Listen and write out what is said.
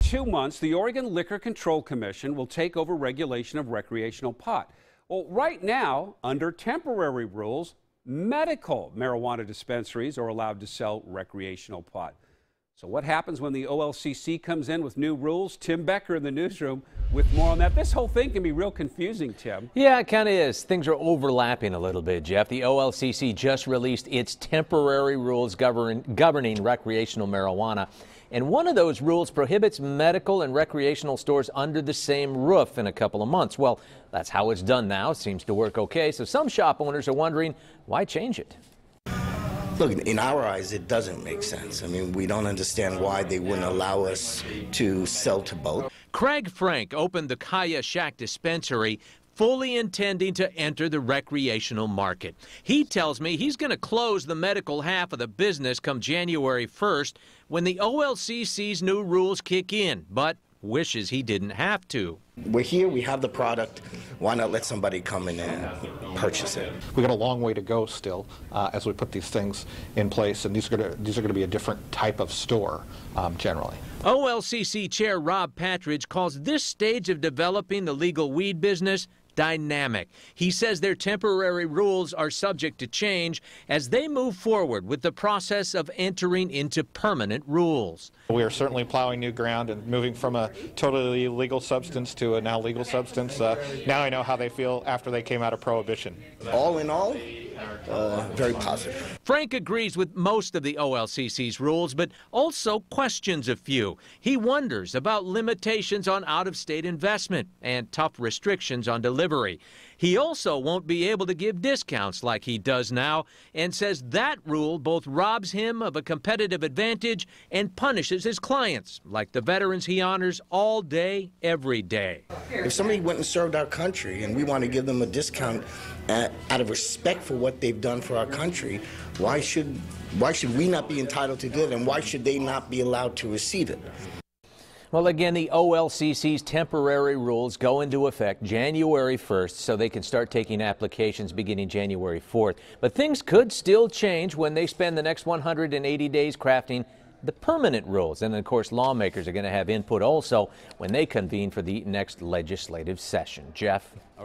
2 months, the Oregon Liquor Control Commission will take over regulation of recreational pot. Well, right now, under temporary rules, medical marijuana dispensaries are allowed to sell recreational pot. So what happens when the OLCC comes in with new rules? Tim Becker in the newsroom with more on that. This whole thing can be real confusing, Tim. Yeah, it kind of is. Things are overlapping a little bit, Jeff. The OLCC just released its temporary rules governing recreational marijuana. And one of those rules prohibits medical and recreational stores under the same roof in a couple of months. Well, that's how it's done now. It seems to work okay. So some shop owners are wondering, why change it? Look, in our eyes, it doesn't make sense. I mean, we don't understand why they wouldn't allow us to sell to both. Craig Frank opened the Kaya Shack dispensary, fully intending to enter the recreational market. He tells me he's going to close the medical half of the business come January 1st when the OLCC's new rules kick in, but wishes he didn't have to. We're here, we have the product. Why not let somebody come in and purchase it? We got a long way to go still as we put these things in place, and these are going to be a different type of store generally. OLCC Chair Rob Patridge calls this stage of developing the legal weed business dynamic. He says their temporary rules are subject to change as they move forward with the process of entering into permanent rules. We are certainly plowing new ground and moving from a totally illegal substance to a now legal substance. Now I know how they feel after they came out of prohibition. All in all, very positive. Frank agrees with most of the OLCC's rules, but also questions a few. He wonders about limitations on out-of-state investment and tough restrictions on delivery. He also won't be able to give discounts like he does now and says that rule both robs him of a competitive advantage and punishes his clients, like the veterans he honors all day, every day. If somebody went and served our country and we want to give them a discount out of respect for what they've done for our country, why should we not be entitled to do it, and why should they not be allowed to receive it? Well, again, the OLCC's temporary rules go into effect January 1st, so they can start taking applications beginning January 4th. But things could still change when they spend the next 180 days crafting the permanent rules. And, of course, lawmakers are going to have input also when they convene for the next legislative session. Jeff? All right.